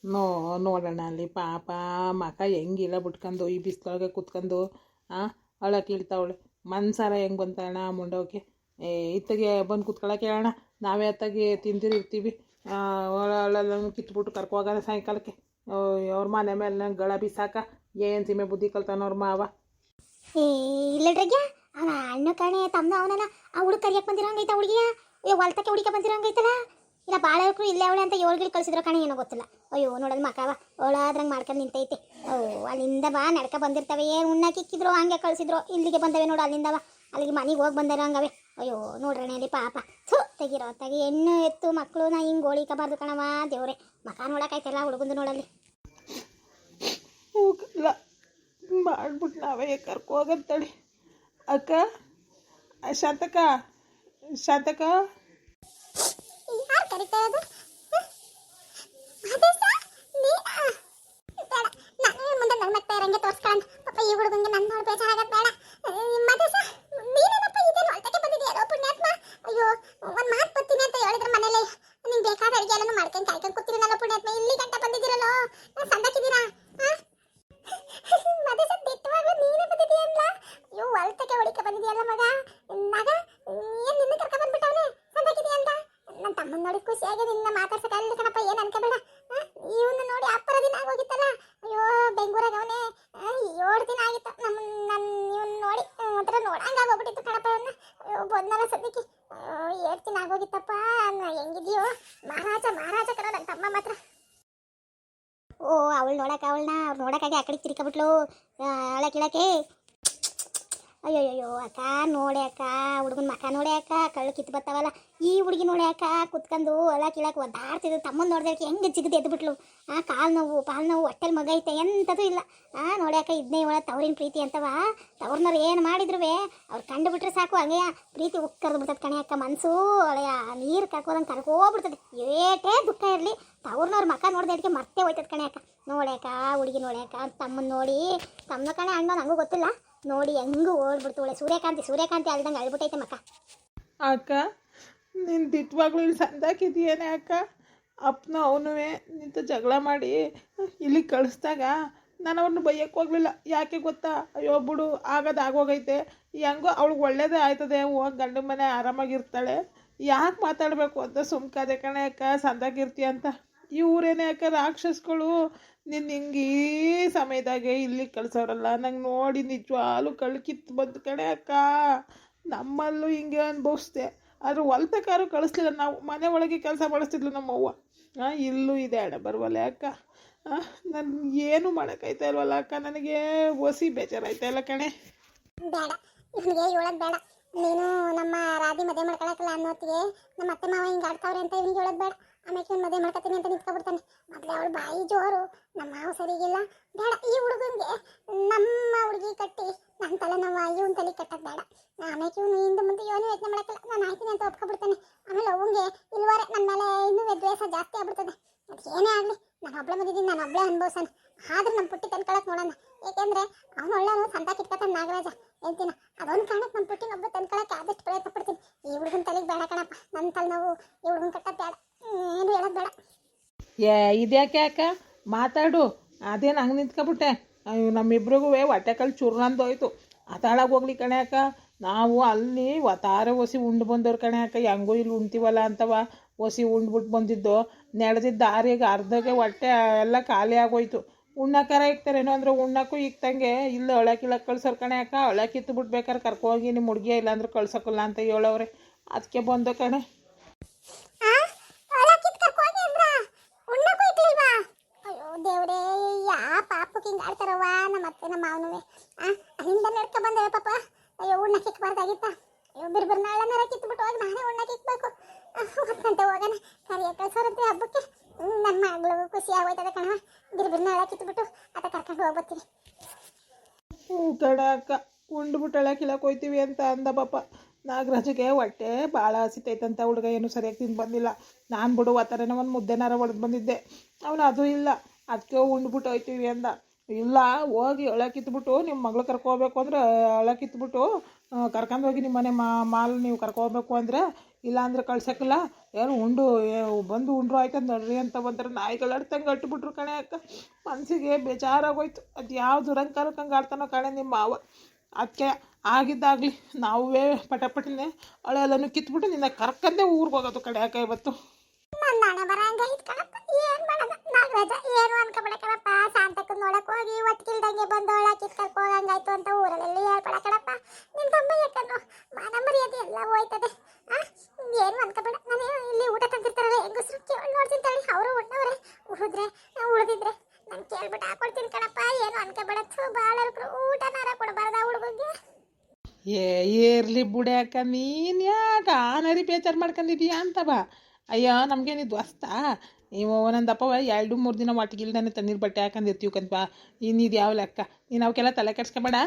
No ನೋಡೋಣ ಅಲ್ಲಿ ಪಾಪ ಮಕ ಹೆಂಗಿಲ್ಲ ಬಿಟ್ಕೊಂಡು ಈ ಬಿಸ್ಲೊಳಗೆ ಕುತ್ಕೊಂಡು ಅಳಕ್ಕೆ ಇಳ್ತಾವಳೆ ಮನ್ಸಾರ ಹೆಂಗೆ ಬಂತಣ್ಣ ಮುಂಡೋಕೆ ಇತ್ತಗೆ ಬಂದು ಕುತ್ಕೊಳಕ್ಕೆ ಹೇಳೋಣ ನಾವೇ ಅತ್ತಾಗಿ ತಿಂದಿರಿರ್ತೀವಿ ಒಳ್ಳೆಲ್ಲ ಕಿತ್ಬಿಟ್ಟು ಕರ್ಕೋಗಾರ ಸಾಯಂಕಾಲಕ್ಕೆ ಅವ್ರ ಮನೆ ಮೇಲೆ ಗಳ ಬಿಸಾಕ ಏನು ಸೀಮೆ ಬುದ್ಧಿ ಕಲ್ತಾನವ್ರ ಮಾವ ಇಲ್ಲಡ್ರಗ್ಯ ಅವ ಅಣ್ಣ ಕಣೆ ತಮ್ಮ ಅವನಲ್ಲ ಆ ಹುಡುಗ ಕರಿಯಕ್ಕೆ ಬಂದಿರೋಂಗೈತ ಹುಡುಗಿಯ ಹೊಲ್ತಕ್ಕೆ ಹುಡುಕ ಬಂದಿರೋಂಗೈತಲ್ಲ ಇಲ್ಲ ಭಾಳ ಹೋಗ್ರು ಇಲ್ಲೇ ಅವಳೆ ಅಂತ ಏಳ್ಗಿಳಿ ಕಳಿಸಿದ್ರು ಕಣೆ ಏನೋ ಗೊತ್ತಿಲ್ಲ ಅಯ್ಯೋ ನೋಡೋದು ಮಕಾವ ಅವಳಾದ್ರಂಗೆ ಮಾಡ್ಕೊಂಡು ನಿಂತೈತೆ ಅಲ್ಲಿಂದ ಬಾ ನಡ್ಕ ಬಂದಿರ್ತವೆ ಏನು ಉಣ್ಣಕ್ಕಿಕ್ಕಿದ್ರು ಹಂಗೆ ಕಳಿಸಿದ್ರು ಇಲ್ಲಿಗೆ ಬಂದವೆ ನೋಡು ಅಲ್ಲಿಂದವ ಅಲ್ಲಿಗೆ ಮನೆಗೆ ಹೋಗಿ ಬಂದಾರ ಹಂಗವೆ ಅಯ್ಯೋ ನೋಡ್ರಣ ಅಲ್ಲಿ ಪಾಪ ತೆಗಿರೋ ತೆಗಿ ಹೆಣ್ಣು ಎತ್ತು ಮಕ್ಕಳು ನಾ ಹಿಂಗೆ ಗೋಳಿಕಬಾರ್ದು ಕಣವ ದೇವ್ರೆ ಮಕ ನೋಡೋಕಾಯ್ತಲ್ಲ ಹುಡುಗಂದು ನೋಡಲ್ಲಿ ಹೋಗಲ್ಲ ಮಾಡ್ಬಿಟ್ಟು ನಾವೇ ಕರ್ಕೋಗತ್ತಳಿ ಅಕ್ಕ ಶಾಂತಕ ಶಾಂತಕ ಯಾರು ಕರಿತಾ ಇರೋದು ನಾನು ಮುಂದೆ ನನ್ನ ಮತ್ತೆ ರಂಗೆ ತೋರಿಸ್ಕೊಂಡು ಪಾಪ ಈ ಹುಡುಗಂಗೆ ನನ್ನ ನೋಡಿ ಬೇಜಾರಾಗತ್ತೆ ಬೇಡ ಮತ್ತೆ ಸಹ ನೀನೇನಪ್ಪ ಇದೇನು ಹೊಲ್ತಕ್ಕೆ ಬಂದಿದೆಯಾ ಪುಣ್ಯಾತ್ಮ ಅಯ್ಯೋ ಒಂದು ಮಾತು ಬರ್ತೀನಿ ಅಂತ ಹೇಳಿದ್ರೆ ಮನೇಲಿ ನಿಂಗೆ ಬೇಕಾದ ಅಡುಗೆ ಎಲ್ಲನೂ ಮಾಡ್ಕೊಂಡು ಕಾಯ್ಕೊಂಡು ಕೂತಿರಲ್ಲ ಪುಣ್ಯಾತ್ಮ ಇಲ್ಲಿ ಗಂಟ ಬಂದಿದ್ದೀರಲ್ಲೋ ನಾನು ಸಂದಾಕಿದ್ದೀರಾ ಮತ್ತೆ ಸಹ ದಿಟ್ಟವಾಗ್ಲೂ ನೀನೇ ಬಂದಿದೆಯಲ್ಲ ಅಯ್ಯೋ ಹೊಲ್ತಕ್ಕೆ ಹೊಡಿಕ ಬಂದಿದೆಯಲ್ಲ ಮಗ ಮಗ ಏನು ನಿನ್ನ ಕರ್ಕ ಬಂದ್ಬಿಟ್ಟವನೇ ಸಂದಾಕಿದೆಯಾ ಅಂತ ನನ್ನ ತಮ್ಮನ ನೋಡಿ ಖುಷಿಯಾಗಿ ನಿನ್ನ ಮಾತಾಡ್ಸಕ್ಕಾಗಲಿಲ್ಲ ಕಣಪ್ಪ ಏನು ಅನ್ಕೋಬೇಡ ಇವನು ನೋಡಿ ಅಪ್ಪರ ದಿನ ಆಗೋಗಿತ್ತಲ್ಲ ಅಯ್ಯೋ ಬೆಂಗಳೂರಾಗ ಅವನೇ 7 ದಿನ ಆಗಿತ್ತು ನನ್ನ ಇವನು ನೋಡಿ ಒಂಥರ ನೋಡಂಗ ಆಗೋಗ್ಬಿಟ್ಟಿತ್ತು ಕಣಪ್ಪ ಅವನ್ನ ಅಯ್ಯೋ ಬಂದಲ್ಲ ಸದ್ಯಕ್ಕೆ 7 ದಿನ ಆಗೋಗಿತ್ತಪ್ಪ ಹೆಂಗಿದೆಯೋ ಮಹಾರಾಜ ಮಹಾರಾಜ ಕಣ ನನ್ನ ತಮ್ಮ ಮಾತ್ರ ಓ ಅವಳು ಅವಳನ್ನ ನೋಡೋಕ್ಕಾಗಿ ಆ ಕಡೆ ತಿರ್ಕೊಬಿಟ್ಲು ಅಳಕಿಳಕ್ಕೆ ಅಯ್ಯೋಯ್ಯೋ ಅಕ್ಕ ನೋಡಿ ಅಕ್ಕ ಹುಡುಗನ ಮಕ್ಕ ನೋಡಿ ಅಕ್ಕ ಕಳ್ಳು ಕಿತ್ತು ಬರ್ತಾವಲ್ಲ ಈ ಹುಡುಗಿ ನೋಡಿ ಅಕ್ಕ ಕುತ್ಕೊಂಡು ಅಲ್ಲ ಕೀಳಕ್ಕೆ ಒದ್ದಾಡ್ತಿದ್ದು ತಮ್ಮನ ನೋಡಿದಕ್ಕೆ ಹೆಂಗೆ ಜಿಗದು ಎದ್ಬಿಟ್ಲು ಕಾಲು ನೋವು ಪಾಲು ನೋವು ಹೊಟ್ಟೆಲಿ ಮಗ ಐತೆ ಎಂಥದ್ದು ಇಲ್ಲ ನೋಡಿ ಅಕ್ಕ ಇದನ್ನೇ ಇವಳ ತವರಿನ ಪ್ರೀತಿ ಅಂತವ ತವ್ರನವ್ರು ಏನು ಮಾಡಿದ್ರು ಅವ್ರು ಕಂಡು ಬಿಟ್ರೆ ಸಾಕು ಹಂಗೆ ಪ್ರೀತಿ ಉಕ್ಕರ್ದು ಬಿಡ್ತದೆ ಕಣೆ ಅಕ್ಕ ಮನಸ್ಸು ಒಳೆಯ ನೀರು ಕರ್ಕೋದಂಗೆ ಕರ್ಕೋಗ್ಬಿಡ್ತದೆ ಏಟೇ ದುಃಖ ಇರಲಿ ತವ್ರನವ್ರ ಮಕ್ಕ ನೋಡಿದೆ ಅದಕ್ಕೆ ಮರ್ತೇ ಹೋಯ್ತದೆ ಕಣೆ ಅಕ್ಕ ನೋಡ್ಯಾಕ ಹುಡುಗಿ ನೋಡ್ಯಾಕ ತಮ್ಮನ ನೋಡಿ ತಮ್ಮನ ಕಣೆ ಅಣ್ಣ ನನಗೂ ಗೊತ್ತಿಲ್ಲ ನೋಡಿ ಹೆಂಗೂ ಓಡ್ಬಿಡ್ತು ಒಳ್ಳೆ ಸೂರ್ಯಕಾಂತಿ ಅಲ್ದಂಗೆ ಅಳ್ಬಿಟ್ಟೈತೆ ಮಕ್ಕ ಅಕ್ಕ ನೀನು ದಿಟ್ಟವಾಗ್ಲೂ ಇಲ್ಲಿ ಸಂದಾಕಿದೀಯೇನೆ ಅಕ್ಕ ಅಪ್ಪನ ಅವನುವೇ ನಿಂತು ಜಗಳ ಮಾಡಿ ಇಲ್ಲಿಗೆ ಕಳಿಸ್ದಾಗ ನಾನು ಅವ್ರನ್ನ ಬೈಯಕ್ಕೆ ಹೋಗ್ಲಿಲ್ಲ ಯಾಕೆ ಗೊತ್ತಾ ಅಯ್ಯೋ ಬಿಡು ಆಗೋಗೈತೆ ಹೆಂಗೋ ಅವಳಿಗೆ ಒಳ್ಳೇದೇ ಆಯ್ತದೆ ಹೋಗಿ ಗಂಡ ಮನೆ ಆರಾಮಾಗಿರ್ತಾಳೆ ಯಾಕೆ ಮಾತಾಡಬೇಕು ಅಂತ ಸುಮ್ಕಾದೆ ಕಣೆ ಅಕ್ಕ ಸಂದಾಗಿರ್ತೀಯ ಅಂತ ಇವರೇನೇ ಅಕ್ಕ ರಾಕ್ಷಸಗಳು ನಿನ್ನ ಹಿಂಗೆ ಈ ಸಮಯದಾಗೆ ಇಲ್ಲಿಗೆ ಕಳ್ಸೋರಲ್ಲ ನಂಗೆ ನೋಡಿ ನಿಜವಾಗ್ಲೂ ಕಿತ್ತು ಬಂದು ಕಣೆ ಅಕ್ಕ ನಮ್ಮಲ್ಲೂ ಹಿಂಗೆ ಅನುಭವಿಸ್ದೆ ಆದ್ರೆ ಹೊಲ್ತಕ್ಕಾರು ಕಳಿಸ್ಲಿಲ್ಲ ನಾವು ಮನೆ ಒಳಗೆ ಕೆಲಸ ಮಾಡಿಸ್ತಿದ್ಲು ನಮ್ಮವ್ವ ಇಲ್ಲೂ ಇದೆ ಅಡ ಬರುವಲ್ಲ ಅಕ್ಕ ನಾನು ಏನು ಮಾಡೋಕ್ಕಾಯ್ತಾ ಇಲ್ವಲ್ಲ ಅಕ್ಕ ನನಗೆ ಒಸಿ ಬೇಜಾರಾಯ್ತಾ ಇಲ್ಲ ಕಣೆ ಬೇಡ ಇವನಿಗೆ ಹೇಳೋದು ಬೇಡ ನೀನು ನಮ್ಮ ರಾಧಿ ಮದುವೆ ಮಾಡ್ಕೊಳಕ್ಕಲ್ಲ ಅನ್ನೋತ್ತಿಗೆ ನಮ್ಮ ಅತ್ತೆ ಮಾವ ಹಿಂಗೆ ಆಡ್ತಾವ್ರೆ ಅಂತ ಇವನಿಗೆ ಹೇಳೋದು ಬೇಡ ಆಮೇಲೆ ಇವ್ನು ಮದುವೆ ಮಾಡ್ಕೊತೀನಿ ಅಂತ ನಿಂತ್ಕೊಬಿಡ್ತಾನೆ ಮೊದಲೇ ಅವಳು ಬಾಯಿ ಜೋರು ನಮ್ಮ ಮಾವು ಸರಿಗಿಲ್ಲ ಬೇಡ ಈ ಹುಡುಗಂಗೆ ನಮ್ಮ ಹುಡುಗಿ ಕಟ್ಟಿ ನನ್ನ ತಲೆ ನಾವು ಇವನ್ ತಲೆ ಕಟ್ಟೋದು ಬೇಡ ಆಮೇಲೆ ಇವನು ಹಿಂದೆ ಮುಂದೆ ಏನು ಯೋಚನೆ ಮಾಡೋಕ್ಕಲ್ಲ ನಾನು ಆಯ್ತೀನಿ ಅಂತ ಒಪ್ಕೊಬಿಡ್ತಾನೆ ಆಮೇಲೆ ಅವಂಗೆ ಇಲ್ವರೆ ನನ್ನ ಮೇಲೆ ಇನ್ನೂ ದ್ವೇಷ ಜಾಸ್ತಿ ಆಗ್ಬಿಡ್ತದೆ ಅದು ಏನೇ ಆಗಲಿ ನಾನು ಒಬ್ಬಳೆ ಬಂದಿದ್ದೀನಿ ನಾನು ಒಬ್ಬಳೆ ಅನ್ಭವಿಸೋಣ ಆದ್ರೆ ನಮ್ಮ ಪುಟ್ಟಿ ತಂದ್ಕೊಳಕ್ಕೆ ನೋಡೋಣ ಏಕೆಂದರೆ ಅವನು ಒಳ್ಳೆಯವನು ಸಂತ ಕಿತ್ಕೊತಾನೆ ನಾಗರಾಜ ಹೇಳ್ತೀನ ಅದೊಂದು ಕಾರಣಕ್ಕೆ ನಮ್ಮ ಪುಟ್ಟಿನೊಬ್ಬ ತಂದ್ಕೊಳಕ್ಕೆ ಆದಷ್ಟು ಪ್ರಯತ್ನ ಪಡ್ತೀನಿ ಈ ಹುಡುಗನ ತಲೆಗೆ ಬೇಡ ಕಣಪ್ಪ ನನ್ನ ತಲೆ ನಾವು ಈ ಹುಡುಗನ ಕಟ್ಟೋದು ಬೇಡ ಏನು ಹೇಳೋದು ಬೇಡ ಇದ್ಯಾಕೆ ಅಕ್ಕ ಮಾತಾಡು ಅದೇನು ಹಂಗೆ ನಿಂತ್ಕೊಬಿಟ್ಟೆ ನಮ್ಮಿಬ್ರಿಗೂ ಹೊಟ್ಟೆ ಕಲ್ ಚುರ್ನಂದೋಯ್ತು ಆತಾಳಾಗಿ ಹೋಗ್ಲಿ ಕಣೆ ಅಕ್ಕ ನಾವು ಅಲ್ಲಿ ಒತ್ತಾರೆ ಒಸಿ ಉಂಡು ಬಂದವ್ರು ಕಣೆ ಅಕ್ಕ ಹೆಂಗೋ ಇಲ್ಲಿ ಉಣ್ತೀವಲ್ಲ ಅಂತವ ಒಸಿ ಉಂಡ್ಬಿಟ್ಟು ಬಂದಿದ್ದು ನಡೆದಿದ್ದ ದಾರಿಗೆ ಅರ್ಧಕ್ಕೆ ಹೊಟ್ಟೆ ಎಲ್ಲ ಖಾಲಿ ಆಗೋಯ್ತು ಉಣ್ಣಕ್ಕಾರ ಇಕ್ತಾರೇನೋ ಅಂದ್ರೆ ಉಣ್ಣಕ್ಕೂ ಇಕ್ತಂಗೆ ಇಲ್ಲ ಒಳಕಿಳಕ್ಕೆ ಕಳ್ಸೋರು ಕಣೆ ಅಕ್ಕ ಒಳಕಿತ್ತು ಬಿಟ್ಬೇಕಾರೆ ಕರ್ಕೋಗಿ ನಿಮ್ಮ ಹುಡುಗಿಯ ಇಲ್ಲಾಂದ್ರೆ ಕಳ್ಸೋಕ್ಕಲ್ಲ ಅಂತ ಹೇಳವ್ರೆ ಅದಕ್ಕೆ ಬಂದು ಕಣೆ ದೇವ್ರೇ ಯಾ ಪಾಪಕ್ಕೆ ಹಿಂಗೆ ಆಡ್ತಾರವ್ವ ನಮ್ಮ ಅತ್ತೆ ನಮ್ಮ ಮಾವನುವೆ ಅಲ್ಲಿಂದ ನಡ್ಕೊ ಬಂದೇವೆ ಪಾಪ ಅಯ್ಯೋ ಉಣ್ಣಕ್ಕೆ ಇಕ್ಬಾರ್ದಾಗಿತ್ತ ಅಯ್ಯೋ ಬಿರ್ಬಿರ್ ನಾಳೆನಾರ ಕಿತ್ಬಿಟ್ಟು ಹೋಗಿ ನಾನೇ ಉಣ್ಣಕ್ಕೆ ಇಕ್ಬೇಕು ಹೊತ್ತಂತೆ ಹೋಗೋಣ ಕರಿಯ ಕಳ್ಸೋರಂತೆ ಹಬ್ಬಕ್ಕೆ ನನ್ನ ಮಗಳಿಗೂ ಖುಷಿ ಆಗೋಯ್ತದೆ ಕಣವ ಬಿರ್ಬಿರ್ ನಾಳೆ ಕಿತ್ಬಿಟ್ಟು ಅದ ಕರ್ಕೊಂಡು ಹೋಗ್ಬರ್ತೀವಿ ಕಣ ಅಕ್ಕ ಉಂಡ್ಬಿಟ್ಟು ಕಿಳಕ್ಕೆ ಹೋಯ್ತೀವಿ ಅಂತ ಅಂದ ಪಾಪ ನಾಗರಾಜಿಗೆ ಹೊಟ್ಟೆ ಭಾಳ ಹಸಿತೈತಂತ ಹುಡುಗ ಏನು ಸರಿಯಾಗಿ ತಿಂದು ಬಂದಿಲ್ಲ ನಾನು ಬಿಡು ಆ ಥರನೇ ಒಂದು ಮುದ್ದೆನಾರ ಹೊಡೆದು ಬಂದಿದ್ದೆ ಅವನು ಅದು ಇಲ್ಲ ಅದಕ್ಕೆ ಉಂಡ್ಬಿಟ್ಟು ಹೋಯ್ತೀವಿ ಅಂದ ಇಲ್ಲ ಹೋಗಿ ಒಳ ಕಿತ್ಬಿಟ್ಟು ನಿಮ್ಮ ಮಗಳು ಕರ್ಕೋಬೇಕು ಅಂದ್ರೆ ಒಳ ಕಿತ್ಬಿಟ್ಟು ಕರ್ಕೊಂಡು ಹೋಗಿ ನಿಮ್ಮ ಮನೆ ಮಾಲ್ ನೀವು ಕರ್ಕೋಬೇಕು ಅಂದರೆ ಇಲ್ಲಾಂದ್ರೆ ಕಳ್ಸೋಕ್ಕಿಲ್ಲ. ಏನು ಉಂಡು ಬಂದು ಉಂಡ್ರು ಆಯ್ತು ನಡ್ರಿ ಅಂತ ಬಂದ್ರೆ ನಾಯಿಗಳು ಆಡ್ತಂಗೆ ಅಟ್ಬಿಟ್ರು ಕಣೆ ಅಕ್ಕ. ಮನಸ್ಸಿಗೆ ಬೇಜಾರಾಗೋಯ್ತು. ಅದು ಯಾವ ದುರಂಕಾರಕ್ಕೆ ಹಂಗೆ ಆಡ್ತಾನೋ ಕಣೆ ನಿಮ್ಮ ಮಾವ. ಅದಕ್ಕೆ ಆಗಿದ್ದಾಗಲಿ ನಾವೇ ಪಟಪಟಿನೇ ಹಳೆಲ್ಲನೂ ಕಿತ್ಬಿಟ್ಟು ನಿನ್ನ ಕರ್ಕಂದೇ ಊರಿಗೆ ಹೋಗೋದು ಕಡೆ ಅಕ್ಕ ಇವತ್ತು. ನನ್ನ ಹಣೆ ಬರ ಹಂಗೈತ್ ಕಣಪ್ಪ. ಏನ್ ಮಾಡೋದು ನಾಗರಾಜ, ಏನು ಅನ್ಕೋಬೇಡ ಕಣಪ್ಪ. ಶಾಂತಕ್ಕನ್ ನೋಡಕ್ ಹೋಗಿ ಒಟ್ಟಿಲ್ದಂಗೆ ಬಂದೋಳ ಕಿತ್ಕರ್ಕೊ ಹೋಗಂಗಾಯ್ತು ಅಂತ ಊರಲ್ಲೆಲ್ಲ ಹೇಳ್ಬೇಡ ಕಣಪ್ಪ. ನಿನ್ ತಮ್ಮ ಯಾಕಂದ್ರು ಮಾನ ಮರ್ಯಾದೆ ಎಲ್ಲ ಹೋಯ್ತದೆ. ಏನು ಅನ್ಕೋಬೇಡ. ನಾನು ಇಲ್ಲಿ ಊಟ ತಂದಿರ್ತಾರಲ್ಲ ಹೆಂಗಸ್ರು ಕೇಳಿ ನೋಡ್ತೀನಿ ತಳಿ. ಅವರು ಉಣ್ಣವ್ರೆ, ಉಳಿದಿದ್ರೆ ನಾನು ಕೇಳ್ಬಿಟ್ಟು ಹಾಕೊಡ್ತೀನಿ ಕಣಪ್ಪ. ಏನು ಅನ್ಕೋಬೇಡ. ಭಾಳ ಊಟನಾರ ಕೊಡಬಾರ್ದ ಹುಡುಗಂಗೆ. ಇರ್ಲಿ ಬುಡೆ ಅಕ್ಕ, ನೀನು ಯಾಕೆ ಆನರಿ ಬೇಜಾರು ಮಾಡ್ಕೊಂಡಿದೀಯಾ ಅಂತ ಬಾ. ಅಯ್ಯೋ ನಮಗೇನಿದ್ದು ಹೊಸ್ತಾ ನೀವು ಒಂದೊಂದಪ್ಪ 2-3 ದಿನ ಒಟ್ಟಿಗಿಲ್ದಾನೆ ತಣ್ಣೀರು ಬಟ್ಟೆ ಹಾಕೊಂಡಿರ್ತೀವಿ ಕಂತ. ಇನ್ನಿದು ಯಾವ ಲೆಕ್ಕ. ನೀನು ಅವಕ್ಕೆಲ್ಲ ತಲೆ ಕೆಡ್ಸ್ಕೊಬೇಡ.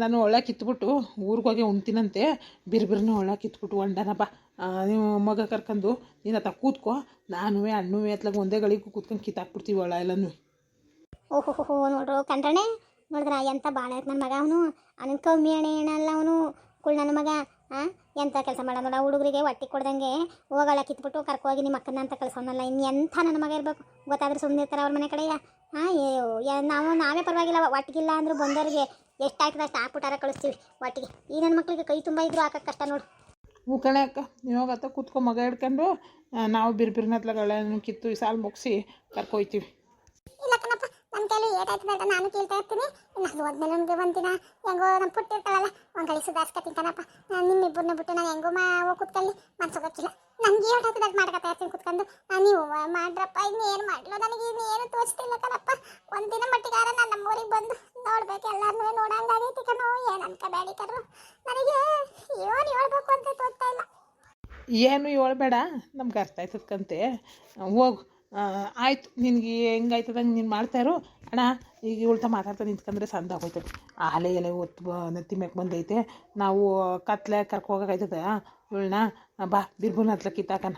ನಾನು ಒಳ್ಳೆ ಕಿತ್ಬಿಟ್ಟು ಊರಿಗೆ ಹೋಗಿ ಉಣ್ತೀನಂತೆ. ಬಿರ್ಬಿರ್ನ ಒಳ್ಳೆ ಕಿತ್ಬಿಟ್ಟು ಹೊಂಡನಪ್ಪ. ನೀವು ಮಗ ಕರ್ಕೊಂಡು ನೀನು ಹತ್ತ ಕೂತ್ಕೋ. ನಾನು ಹಣ್ಣು ಎತ್ಲಾಗ ಒಂದೇ ಗಳಿಗೂ ಕೂತ್ಕೊಂಡು ಕಿತ್ತಾಕ್ಬಿಡ್ತೀವಿ ಒಳ ಎಲ್ಲನೂ. ಓಹೋ ನೋಡ್ರು ಕಂಡ್ರಣೆ, ನೋಡಿದ್ರ ಎಂತ ಭಾಳ ಆಯ್ತು ನನ್ನ ಮಗ. ಅವನು ಕಮ್ಮಿ ಅಣ್ಣ ಅವನು ಕುಳ್ ನನ್ನ ಮಗ. ಎಂಥ ಕೆಲಸ ಮಾಡ ನೋಡ. ಹುಡುಗರಿಗೆ ಹೊಟ್ಟೆ ಕೊಡ್ದಂಗೆ ಹೋಗಲ್ಲ ಕಿತ್ಬಿಟ್ಟು ಕರ್ಕೋಗಿ ನಿಮ್ಮ ಅಕ್ಕನ ಅಂತ ಕಳ್ಸೋನಲ್ಲ. ಇನ್ನು ಎಂಥ ನನ್ನ ಮಗ ಇರಬೇಕು. ಗೊತ್ತಾದ್ರೆ ಸುಮ್ಮನೆ ಇರ್ತಾರೆ ಅವ್ರ ಮನೆ ಕಡೆಯ. ನಾವೇ ಪರವಾಗಿಲ್ಲ, ಒಟ್ಟಿಗಿಲ್ಲ ಅಂದರೂ ಬಂದವ್ರಿಗೆ ಎಷ್ಟು ಆಯ್ತದೆ ಅಷ್ಟು ಹಾಕ್ಬಿಟ್ಟಾರ ಕಳಿಸ್ತೀವಿ ಒಟ್ಟಿಗೆ. ಈ ನನ್ನ ಮಕ್ಳಿಗೆ ಕೈ ತುಂಬ ಇದ್ರು ಹಾಕಕ್ಕೆ ಕಷ್ಟ ನೋಡು. ಹ್ಞೂ ಕಣೆ ಅಕ್ಕ, ನೀವು ಹೋಗತ್ತ ಕೂತ್ಕೊ ಮಗ ಹಿಡ್ಕೊಂಡು. ನಾವು ಬಿರ್ಬಿರ್ನತ್ಲಾಗಳೆ ಕಿತ್ತು ಈ ಸಾಲು ಮುಗಿಸಿ ಕರ್ಕೊಯ್ತೀವಿ. ಇಲ್ಲ ಕಣಪ್ಪ, ನನ್ನ ಕೈಲಿ ಏಟಾಯ್ತು ಬೇಡ, ನಾನು ಕೇಳ್ತಾ ಇರ್ತೀನಿ. ಇನ್ನು ಅದು ಹೋದ್ಮೇಲೆ ನನಗೆ ಒಂದಿನ ಹೆಂಗೋ ನಮ್ಮ ಪುಟ್ಟಿರ್ತಾಳಲ್ಲ ಒಂದು ಕಳಿ ಸುಧಾರಿಸ್ಕೊತೀನಿ ಕಣಪ್ಪ. ನಿಮ್ಮಿಬ್ಬರನ್ನ ಬಿಟ್ಟು ನಾನು ಹೆಂಗೋ ಹೋಗಿ ಕೂತ್ಕೊಳ್ಳಿ ಮನ್ಸೋಗಕ್ಕಿಲ್ಲ. ನನಗೆ ಏಟಾಯ್ತದೆ ಅದು ಮಾಡ್ಕೊತಾ ಇರ್ತೀನಿ ಕೂತ್ಕೊಂಡು. ನೀವು ಮಾಡ್ರಪ್ಪ, ಇನ್ನೇನು ಮಾಡಲೋ ನನಗೆ ಇನ್ನೇನು ತೋರಿಸ್ತಿಲ್ಲ ಕಣಪ್ಪ. ಒಂದಿನ ಮಟ್ಟಿಗಾರ ನಾನು ನಮ್ಮೂರಿಗೆ ಬಂದು ನೋಡ್ಬೇಕು, ಎಲ್ಲರನ್ನೂ ನೋಡಂಗಾಗೈತಿ ಕಣೋ. ಏನು ಅನ್ಕೋಬೇಡಿ ಕಣ್ರು, ನನಗೆ ಏನು ಹೇಳ್ಬೇಕು ಅಂತ ತೋರ್ತಾ ಇಲ್ಲ. ಏನು ಹೇಳ್ಬೇಡ, ನಮ್ಗೆ ಅರ್ಥ ಆಯ್ತದಕ್ಕಂತೆ. ಹೋಗು, ಆಯಿತು. ನಿನಗೆ ಹೆಂಗಾಯ್ತದಂಗೆ ನೀನು ಮಾಡ್ತಾಯಿರು ಅಣ್ಣ. ಈಗ ಉಳ್ತಾ ಮಾತಾಡ್ತಾ ನಿಂತ್ಕೊಂಡ್ರೆ ಸಂದ ಆಗೋಯ್ತದೆ. ಆಲೆ ಎಲೆ ಒತ್ತು ನೆತ್ತಿ ಮ್ಯಾಕೆ ಬಂದೈತೆ. ನಾವು ಕತ್ಲೆ ಕರ್ಕೋಗಾಯ್ತದ ಇವಳನ್ನ. ಬಾ ಬಿರ್ಬುನ ಹತ್ಲ ಕಿತ್ತಾಕನ.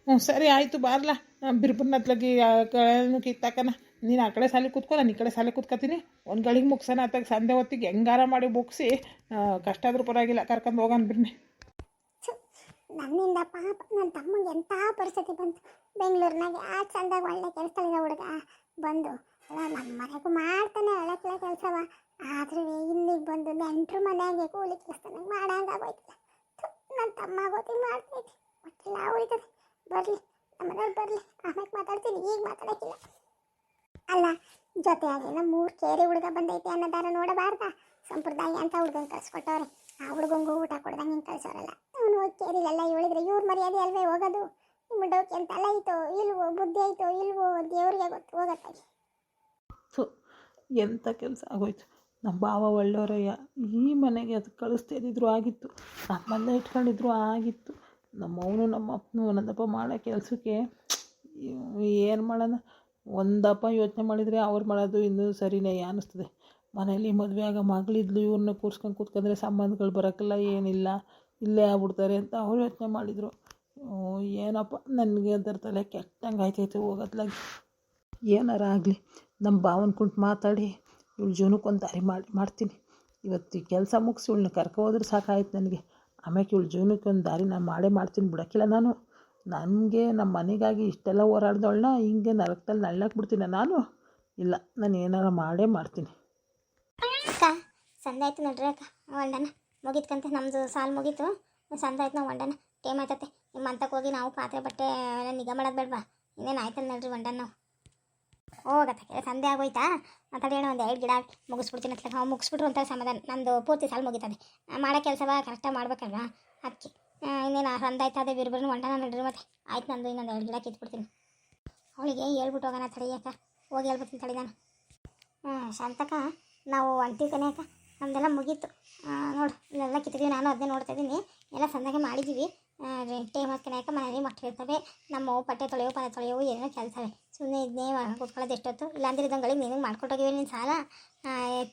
ಹ್ಞೂ ಸರಿ ಆಯಿತು, ಬಾರ್ಲ ಬಿರ್ಬುನ ಹತ್ಲಗಿ ಕಳೆನೂ ಕಿತ್ತಾಕನ. ನೀನು ಆ ಕಡೆ ಸಾಲಿ ಕೂತ್ಕೊ, ನಾನು ಈ ಕಡೆ ಸಾಲಿ ಕೂತ್ಕೊತೀನಿ. ಒಂದು ಗಳಿಗೆ ಮುಗ್ಸೋಣ ಅತ್ತಾಗ ಸಂದೆ ಹೊತ್ತಿಗೆ ಹೆಂಗಾರ ಮಾಡಿ ಮುಗಿಸಿ ಕಷ್ಟ ಆದ್ರೂ ಪರವಾಗಿಲ್ಲ ಕರ್ಕೊಂಡು ಹೋಗೋಣ ಬಿರ್ನಿ. ನನ್ನಿಂದ ಪಾಪ ನನ್ನ ತಮ್ಮಗೆ ಎಂಥ ಪರಿಸ್ಥಿತಿ ಬಂತು. ಬೆಂಗಳೂರಿನಾಗ ಆ ಚಂದಾಗ ಒಳ್ಳೆ ಕೆಲಸದಲ್ಲಿದ್ದ ಹುಡುಗ ಬಂದು ನಮ್ಮ ಮನೆಗೂ ಮಾಡ್ತಾನೆ ಒಳ್ಳೆ ಕೆಲಸವ. ಆದ್ರೆ ಇಲ್ಲಿಗೆ ಬಂದು ನೆಂಟ್ರು ಮನೆಯಾಗೆ ಕೂಲಿ ಕೆಲಸನಾಗ ಮಾಡಂಗಾಗೋಯ್ತಲ್ಲ. ನನ್ನ ತಮ್ಮ ಗೊತ್ತಿ ಮಾಡ್ತೈತಿ ಒಟ್ಟಿಲ್ಲ ಉಳಿತದೆ. ಬರಲಿ ನಮ್ಮನೇಲಿ ಬರಲಿ, ಆಮೇಲೆ ಮಾತಾಡ್ತೀನಿ, ಈಗ ಮಾತಾಡೋಕ್ಕಿಲ್ಲ. ಅಲ್ಲ ಜೊತೆಯಾಗಿ ನಮ್ಮ 3 ಕೇರಿ ಹುಡುಗ ಬಂದೈತೆ ಅನ್ನೋದಾರ ನೋಡಬಾರ್ದ. ಸಂಪ್ರದಾಯ ಅಂತ ಹುಡುಗಂಗೆ ಕಳ್ಸಿಕೊಟ್ಟವ್ರೆ. ಆ ಹುಡುಗಂಗೂ ಊಟ ಕೊಡ್ದಂಗೆ ಹಿಂಗೆ ಕಳ್ಸೋರಲ್ಲ. ಅವನು ಹೋಗಿ ಕೇರಿಲೆಲ್ಲ ಹೇಳಿದ್ರೆ ಇವ್ರ ಮರ್ಯಾದೆ ಅಲ್ವೇ ಹೋಗೋದು. ನಿಮ್ಮ ಡೋಕೆ ಅಂತ ತಲೆ ಐತೋ ಇಲ್ವೋ, ಬುದ್ಧಿ ಐತೋ ಇಲ್ವೋ, ದೇವ್ರಿಗೆ ಗೊತ್ತು. ಹೋಗತ್ತಾಗಿ ಎಂಥ ಕೆಲಸ ಆಗೋಯ್ತು. ನಮ್ಮ ಭಾವ ಒಳ್ಳೆಯವರಯ್ಯ. ಈ ಮನೆಗೆ ಅದು ಕಳಿಸ್ತಿದ್ರು ಆಗಿತ್ತು, ನಮ್ಮಲ್ಲೇ ಇಟ್ಕೊಂಡಿದ್ರು ಆಗಿತ್ತು. ನಮ್ಮವನು ನಮ್ಮ ಅಪ್ಪನು ಒಂದಪ್ಪ ಮಾಡೋ ಕೆಲಸಕ್ಕೆ ಏನು ಮಾಡೋಣ. ಒಂದಪ್ಪ ಯೋಚನೆ ಮಾಡಿದರೆ ಅವ್ರು ಮಾಡೋದು ಇನ್ನೂ ಸರಿನೇ ಅನ್ನಿಸ್ತದೆ. ಮನೇಲಿ ಮದುವೆ ಆಗ ಮಗಳಿದ್ಲು, ಇವ್ರನ್ನ ಕೂರ್ಸ್ಕೊಂಡು ಕೂತ್ಕೊಂಡ್ರೆ ಸಂಬಂಧಗಳು ಬರೋಕ್ಕಿಲ್ಲ, ಏನಿಲ್ಲ, ಇಲ್ಲೇ ಆಗ್ಬಿಡ್ತಾರೆ ಅಂತ ಅವ್ರು ಯೋಚನೆ ಮಾಡಿದರು. ಏನಪ್ಪ ನನಗೆ ಅದರ ತಲೆ ಕೆಟ್ಟಂಗೆ ಆಯ್ತಾಯ್ತು ಹೋಗೋದ್ಲಾಗಿ. ಏನಾರ ಆಗಲಿ ನಮ್ಮ ಭಾವನ ಕುಂಟು ಮಾತಾಡಿ ಇವಳು ಜೀವನಕ್ಕೊಂದು ದಾರಿ ಮಾಡ್ತೀನಿ. ಇವತ್ತು ಈ ಕೆಲಸ ಮುಗಿಸಿ ಇವಳನ್ನ ಕರ್ಕೊ ಹೋದ್ರೆ ಸಾಕಾಯ್ತು ನನಗೆ. ಆಮೇಲೆ ಇವಳು ಜೀವನಕ್ಕೊಂದು ದಾರಿ ನಾನು ಮಾಡ್ತೀನಿ, ಬಿಡೋಕ್ಕಿಲ್ಲ ನಾನು. ನನಗೆ ನಮ್ಮ ಮನೆಗಾಗಿ ಇಷ್ಟೆಲ್ಲ ಹೋರಾಡ್ದವಳನ್ನ ಹಿಂಗೆ ನರಕದಲ್ಲಿ ನಳ್ಳಕ್ಕೆ ಬಿಡ್ತೀನಿ ನಾನು. ಇಲ್ಲ, ನಾನು ಏನಾರ ಮಾಡ್ತೀನಿ. ಅಕ್ಕ ಸಂದೆ ಆಯ್ತು ನೋಡ್ರಿ ಅಕ್ಕ. ವಂಡನ ಮುಗೀತ್ಕಂತೆ, ನಮ್ಮದು ಸಾಲು ಮುಗೀತು. ಸಂದೆ ಆಯ್ತು, ನಾವು ವಂಡನ ಟೇಮ್ ಆಯ್ತತೆ. ನಿಮ್ಮ ಅಂತಕ್ಕೆ ಹೋಗಿ ನಾವು ಪಾತ್ರೆ ಬಟ್ಟೆ ನಿಗಾ ಮಾಡೋದು ಬೇಡವಾ? ಇನ್ನೇನು ಆಯ್ತಲ್ಲ ನೋಡ್ರಿ ವಂಡನ. ನಾವು ಹೋಗತ್ತೆ ಸಂದೆ ಆಗೋಯ್ತಾ ಮಾತಾಡಿ ಹೇಳೋ. ಒಂದು 2 ಗಿಡ ಮುಗಿಸ್ಬಿಡ್ತೀನಿ ಅತ್ಲಾಗ. ನಾವು ಮುಗಿಸ್ಬಿಟ್ರು ಒಂಥರ ಸಮಾಧಾನ. ನಂದು ಪೂರ್ತಿ ಸಾಲು ಮುಗೀತದೆ. ಮಾಡೋ ಕೆಲಸವ ಕರೆಕ್ಟಾಗಿ ಮಾಡ್ಬೇಕಲ್ವಾ ಅದಕ್ಕೆ. ಇನ್ನೇನು ಸಂದೆ ಆಯ್ತು, ಅದೇ ಬಿರ್ಬಿರ್ನು ವಂಡನ ನೋಡ್ರಿ. ಮತ್ತೆ ಆಯ್ತು, ನಂದು ಇನ್ನೊಂದು 2 ಗಿಡ ಕಿತ್ಬಿಡ್ತೀನಿ. ಅವಳಿಗೆ ಹೇಳ್ಬಿಟ್ಟು ಹೋಗೋಣ ತಡಿಯಕ್ಕ. ಹೋಗಿ ಹೇಳ್ಬಿಡ್ತೀನಿ ತಡಿ ನಾನು. ಶಾಂತಕ್ಕ ನಾವು ಹೊಂಟೀವಿ ಕಣೆ ಅಕ್ಕ. ನಮ್ಮದೆಲ್ಲ ಮುಗೀತು ನೋಡು. ಇಲ್ಲೆಲ್ಲ ಕಿತ್ತಿದ್ದೀವಿ, ನಾನು ಅದನ್ನೇ ನೋಡ್ತಾಯಿದ್ದೀನಿ. ಎಲ್ಲ ಸಂದಾಗೆ ಮಾಡಿದ್ದೀವಿ. ಟೈಮ್ ಹಾಕಿ ಯಾಕೆ ಮನೇಲಿ ಮಕ್ಕಳು ಇರ್ತವೆ. ನಮ್ಮ ಪಟ್ಟೆ ತೊಳೆಯೋ ಪಾತ್ರೆ ತೊಳೆಯೋ ಏನೋ ಕೆಲಸವೇ. ಸುಮ್ಮನೆ ಇದನ್ನೇ ಕೂತ್ಕೊಳ್ಳೋದು ಎಷ್ಟೊತ್ತು. ಇಲ್ಲಾಂದ್ರೆ ಇದಂಗಳಿಗೆ ನೀನು ಮಾಡ್ಕೊಟ್ಟೋಗಿವೆ ನಿನ್ನ ಸಾಲ.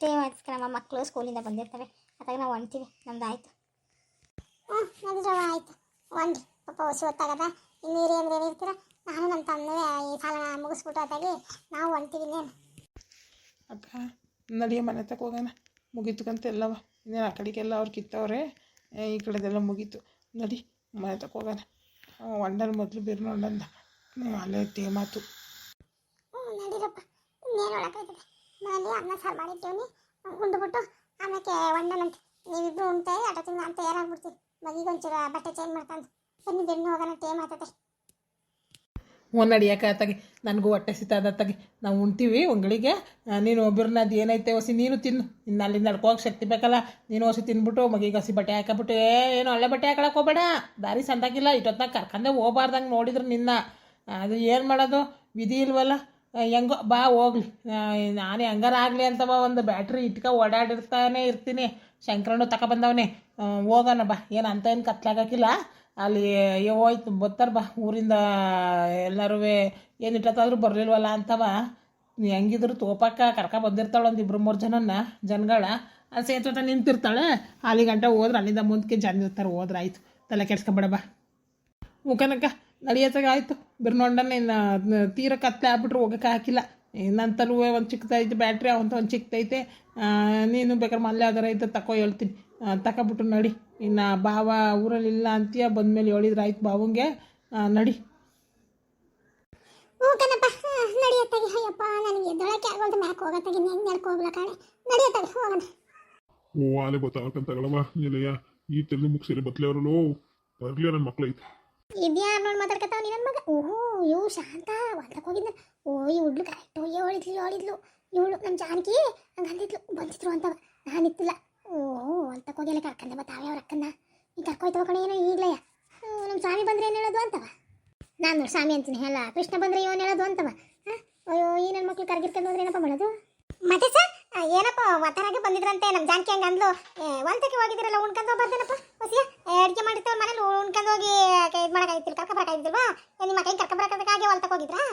ಟೈಮ್ ಹಾಕಿ ನಮ್ಮ ಮಕ್ಕಳು ಸ್ಕೂಲಿಂದ ಬಂದಿರ್ತವೆ. ಅದಾಗ ನಾವು ಹೊಂಟೀವಿ, ನಮ್ದು ಆಯಿತು. ನಡಿರವ ಆಯಿತು, ಹೊಂಡ್ರಿ. ಪಾಪ ಹೊಸಿ ಹೊತ್ತಾಗದ. ಇನ್ನು ಇರಿ ಅಂದ್ರೆ ಏನಿರ್ತೀರ. ನಾನು ನಮ್ಮ ತಮ್ಮನೂ ಈ ಸಾಲ ಮುಗಿಸ್ಬಿಟ್ಟು ಅದಾಗಿ ನಾವು ಹೊಂಟೀವಿ. ಇನ್ನೇನು ಅಕ್ಕ ನಡಿಯ ಮನೆ ತಕ್ಕ ಹೋಗೋಣ. ಮುಗೀತಕ್ಕಂತ ಎಲ್ಲವ. ಇನ್ನೇನು ಆ ಕಡೆಗೆಲ್ಲ ಅವ್ರು ಕಿತ್ತವ್ರೆ, ಈ ಕಡೆದೆಲ್ಲ ಮುಗೀತು. ನಡಿ ಮನೆ ತಗೋಗೋಣ ಹೊಂಡಲ್ ಮೊದಲು ಬಿರ್ನ ಹೊಂಡಂದ ಅಲ್ಲೇ ಟೇಮಾತು. ನಡೀರಪ್ಪ, ಇನ್ನೇನು ಒಳಕಾಯ್ತದೆ. ಮನೇಲಿ ಅನ್ನ ಸಾರು ಮಾಡಿರ್ತೀವಿ, ಉಂಡ್ಬಿಟ್ಟು ಆಮೇಲೆ ಒಂದನಂತೆ ನೀವಿಬ್ರು ಉಣ್ತಾ ಅಟೋತಿಂಗ್ ನಾನು ತಯಾರಾಗ್ಬಿಡ್ತೀನಿ. ಮಗಿಗೆ ಒಂಚೂರು ಬಟ್ಟೆ ಚೇಂಜ್ ಮಾಡ್ಕೊಂಡು ಬನ್ನಿ ಬೆನ್ನು ಹೋಗೋಣ, ಟೇಮ್ ಆಗ್ತದೆ. ಒಂದು ನಡಿಯೋಕೆ ಆತಾಗೆ ನನಗೂ ಹೊಟ್ಟೆ ಸಿತಾದತ್ತಾಗೆ ನಾವು ಉಣ್ತೀವಿ ಒಂಗಳಿಗೆ. ನೀನು ಬಿರ್ನ ಅದು ಏನೈತೆ ಹೊಸಿ ನೀನು ತಿನ್ನು, ಇನ್ನು ಅಲ್ಲಿ ನಡ್ಕೋಕೆ ಶಕ್ತಿ ಬೇಕಲ್ಲ. ನೀನು ಹೊಸಿ ತಿನ್ಬಿಟ್ಟು ಮಗಿಗೆ ಹಸಿ ಬಟ್ಟೆ ಹಾಕಬಿಟ್ಟು ಏನು ಒಳ್ಳೆ ಬಟ್ಟೆ ಹಾಕೊಳಕ್ಕೆ ಹೋಗ್ಬೇಡ. ದಾರಿ ಸಂದಾಗಿಲ್ಲ ಇಷ್ಟೊತ್ತಾಗ ಕರ್ಕೊಂಡೆ ಹೋಗ್ಬಾರ್ದಂಗೆ ನೋಡಿದ್ರು ನಿನ್ನ. ಅದು ಏನು ಮಾಡೋದು, ವಿಧಿ ಇಲ್ವಲ್ಲ. ಹೆಂಗೋ ಬಾ ಹೋಗ್ಲಿ, ನಾನೇ ಹೆಂಗಾರ ಆಗಲಿ ಅಂತವ ಒಂದು ಬ್ಯಾಟ್ರಿ ಇಟ್ಕ ಓಡಾಡಿರ್ತಾನೆ ಇರ್ತೀನಿ. ಶಂಕರಣ್ಣು ತಗೊಬಂದವನೇ, ಹೋಗೋಣ ಬಾ. ಏನು ಅಂತ ಏನು ಕತ್ಲಾಗಕ್ಕಿಲ್ಲ. ಅಲ್ಲಿ ಹೋಯ್ತು ಬರ್ತಾರೆ ಬಾ ಊರಿಂದ ಎಲ್ಲರೂ. ಏನು ಇಟ್ಟತ್ತಾದ್ರೂ ಬರಲಿಲ್ವಲ್ಲ ಅಂತವ. ಹೆಂಗಿದ್ರು ತೋಪಕ್ಕ ಬಂದಿರ್ತಾಳೆ ಒಂದು 2-3 ಜನಗಳ. ಅದು ಸೇತೋಟ ನಿಂತಿರ್ತಾಳೆ. ಅಲ್ಲಿ ಗಂಟೆ ಹೋದ್ರೆ ಅಲ್ಲಿಂದ ಮುಂದಕ್ಕೆ ಜನ ಇರ್ತಾರೆ. ಹೋದ್ರೆ ಆಯ್ತು, ತಲೆ ಕೆಡ್ಸ್ಕೊಬೇಡ ಬಾ. ಮುಖನಕ್ಕ ನಡಿಯೋತ್ತಾಗ ಆಯಿತು. ಬಿರ್ನೊಂಡನ್ನ ಇನ್ನು ತೀರ ಕತ್ಲೆ ಆಗ್ಬಿಟ್ರೆ ಹೋಗೋಕೆ ಹಾಕಿಲ್ಲ. ನಂತಲೂ ಒಂದು ಚಿಕ್ಕದೈತೆ ಬ್ಯಾಟ್ರಿ, ಅವಂತ ಒಂದು ಚಿಕ್ಕದೈತೆ. ನೀನು ಬೇಕಾದ್ರೆ ಮಲ್ಲೆ ಯಾವ್ದಾರ ಐತೆ ತಕೋ ಹೇಳ್ತೀನಿ, ತಗೊಬಿಟ್ಟು ನಡಿ. ಇನ್ನು ಬಾವ ಊರಲ್ಲಿ ಇಲ್ಲ ಅಂತೀಯ, ಬಂದಮೇಲೆ ಹೇಳಿದ್ರೆ ಆಯ್ತು ಬಾವಂಗೆ. ನಡಿ. ಹ್ಞೂ ಕಣಪ್ಪ, ನಡಿಯತ್ತಾಗಿ. ಅಯ್ಯಪ್ಪ ನನಗೆ ಎದ್ದೊಳಕ್ಕೆ ಆಗೋದು, ಮ್ಯಾಕ್ ಹೋಗತ್ತಾಗಿ ಹೆಂಗೆ ನಡ್ಕೊ ಹೋಗ್ಲ ಕಾಣೆ. ನಡಿಯತ್ತಾಗಿ ಹೋಗೋಣ. ಓ ಆಲೆ ಗೊತ್ತಾಗಂತಗಳಮ್ಮ ನಿಲಯ ಈ ತೆಲ್ಲಿ ಮುಗಿಸಿರಿ ಬತ್ಲೆ ಅವರಲ್ಲೋ ಬರಲಿ ನನ್ನ ಮಕ್ಳು ಐತೆ. ಇದ್ಯಾರು ನೋಡಿ ಮಾತಾಡ್ಕತ್ತಾವ ನೀ ನನ್ನ ಮಗ? ಓಹೋ ಇವು ಶಾಂತ ಹೊಲ್ದಕ್ಕೆ ಹೋಗಿದ್ದ. ಓ ಈ ಹುಡ್ಲು ಕರೆಕ್ಟು ಹೇಳಿದ್ಲು ಇವಳು ನಮ್ಮ ಜಾನಕಿ ಹಂಗೆ ಅಂದಿದ್ಲು ಬಂದಿದ್ರು ಅಂತವ. ನಾನಿತ್ತಿಲ್ಲ. ಓಹೋ ಹೊಲ್ದಕ್ಕೆ ಹೋಗಿ ಎಲ್ಲ ಕರ್ಕಂದೆ ಬತ್ತಾವೆ ಅವ್ರ ಅಕ್ಕನ್ನ. ನೀ ಕರ್ಕೊಯ್ತವ ಕಣೆ ಏನೋ ಈಗಲೇ. ನಮ್ಮ ಸ್ವಾಮಿ ಬಂದರೆ ಏನು ಹೇಳೋದು ಅಂತವ. ನಾನು ಸ್ವಾಮಿ ಅಂತೀನಿ, ಅಲ್ಲ ಕೃಷ್ಣ ಬಂದರೆ ಏನು ಹೇಳೋದು ಅಂತವ. ಅಯ್ಯೋ ಈ ನನ್ನ ಮಕ್ಳು ಕರ್ಗಿರ್ಕೊಂಡು ಹೋದ್ರೆ ಏನಪ್ಪ ಮಾಡೋದು? ಮತ್ತೆ ಸರ್ ಏನಪ್ಪ ಒತ್ತರಾಗೆ ಬಂದಿದ್ರಂತೆ ನಮ್ಮ ಜಾನಕಿ ಹಂಗೆ ಅಂದ್ಲು. ಹೊಲ್ತಕ್ಕೆ ಹೋಗಿದ್ದೀರಲ್ಲ, ಉಣ್ಕೊಂಡು ಹೋಗ್ಬಾರ್ದೇನಪ್ಪ ಹೊಸಿಯ? ಅಡುಗೆ ಮಾಡಿರ್ತಾವೆ ಮನೇಲಿ ಉಣ್ಕೊಂಡು ಹೋಗಿ ಇದು ಮಾಡೋಕ್ಕಾಗಿತ್ತಿಲ್ಲ, ಕರ್ಕೊಬರಕ್ಕಾಗಿದ್ದಿಲ್ವಾ? ನಿಮ್ಮ ಕೈ ಕರ್ಕೊಬರಕ್ಕಾಗಿ ಹೊಲ್ತಕ್ಕೆ ಹೋಗಿದ್ರಾ?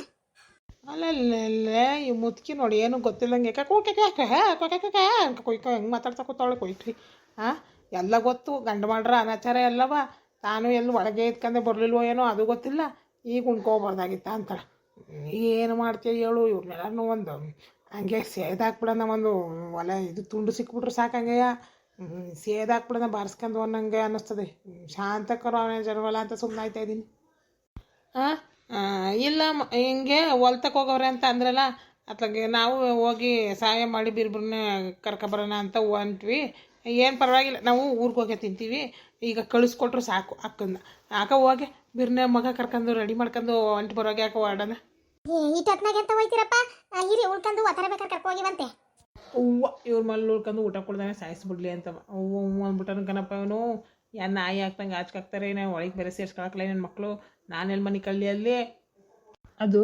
ಅಲ್ಲೇ ಈ ಮುದುಕಿ ನೋಡಿ ಏನು ಗೊತ್ತಿಲ್ಲಂಗೆ ಕೊಯ್ಕೊ ಹೆಂಗೆ ಮಾತಾಡ್ತಾ ಕೂತಾವಳೆ ಕೊಯ್ಕ್ಲಿ. ಎಲ್ಲ ಗೊತ್ತು, ಗಂಡು ಮಾಡ್ರ ಅನಾಚಾರ ಎಲ್ಲವ. ತಾನು ಎಲ್ಲಿ ಒಳಗೆ ಇದ್ಕೊಂಡೆ ಬರಲಿಲ್ವೋ ಏನೋ ಅದು ಗೊತ್ತಿಲ್ಲ. ಈಗ ಉಣ್ಕೋಬಾರ್ದಾಗಿತ್ತ ಅಂತಾಳೆ. ಏನು ಮಾಡ್ತೀಯ ಹೇಳು? ಇವ್ರನ್ನೆಲ್ಲನೂ ಒಂದು ಹಂಗೆ ಸೇದಾಕ್ಬಿಡೋಣ. ಒಂದು ಒಲೆ ಇದು ತುಂಡು ಸಿಕ್ಬಿಟ್ರೆ ಸಾಕಂಗೆಯ ಸೇದಾಕ್ಬಿಡೋಣ, ಬಾರಿಸ್ಕೊಂಡು ಅನ್ನಂಗೆ ಅನ್ನಿಸ್ತದೆ. ಶಾಂತಕರು ಅವನೇ ಜನವಲ್ಲ ಅಂತ ಸುಮ್ಮನೆ ಆಯ್ತಾ ಇದ್ದೀನಿ. ಇಲ್ಲ ಹಿಂಗೆ ಹೊಲ್ತಕ್ಕೆ ಹೋಗವ್ರೆ ಅಂತ ಅಂದ್ರಲ್ಲ, ಅತ್ಲಾಗೆ ನಾವು ಹೋಗಿ ಸಹಾಯ ಮಾಡಿ ಬಿರ್ಬ್ರನ್ನ ಕರ್ಕೊಬರೋಣ ಅಂತ ಹೊಂಟ್ವಿ. ಏನು ಪರವಾಗಿಲ್ಲ, ನಾವು ಊರಿಗೆ ಹೋಗಿ ತಿಂತೀವಿ. ಈಗ ಕಳಿಸ್ಕೊಟ್ರು ಸಾಕು ಅಕ್ಕನ್ನ. ಹೋಗಿ ಬಿರ್ನೆ ಮಗ ಕರ್ಕೊಂಡು ರೆಡಿ ಮಾಡ್ಕೊಂಡು ಹೊಂಟು ಬರೋಗೆ ಯಾಕೆ ಹೊರಡೋಣ. ಇಟ್ಟೊತ್ನಾಗೆ ಅಂತ ಹೋಯ್ತಿರಪ್ಪ? ಇರಿ ಉಳ್ಕೊಂಡು ಒತ್ತರ ಬೇಕಾದ್ರೆ ಕರ್ಕೋಗಿವಂತೆ. ಹೂವು ಇವ್ರ ಮಲ್ಲಿ ಉಳ್ಕೊಂಡು ಊಟ ಕೊಡ್ದಾನೆ ಸಾಯಿಸ್ಬಿಡ್ಲಿ ಅಂತವ. ಹೂವು ಅಂದ್ಬಿಟ್ಟನು ಕಣಪ್ಪ ಇವನು. ಯಾರು ನಾಯಿ ಹಾಕ್ದಂಗೆ ಆಚ್ಕಾಕ್ತಾರೆ. ನಾವು ಒಳಗೆ ಬೇರೆ ಸೇರ್ಸ್ಕೊಳಕ್ಲ ನನ್ನ ಮಕ್ಕಳು. ನಾನೆಲ್ಲಿ ಮನೆ ಕಳ್ಳಿ ಅಲ್ಲಿ ಅದು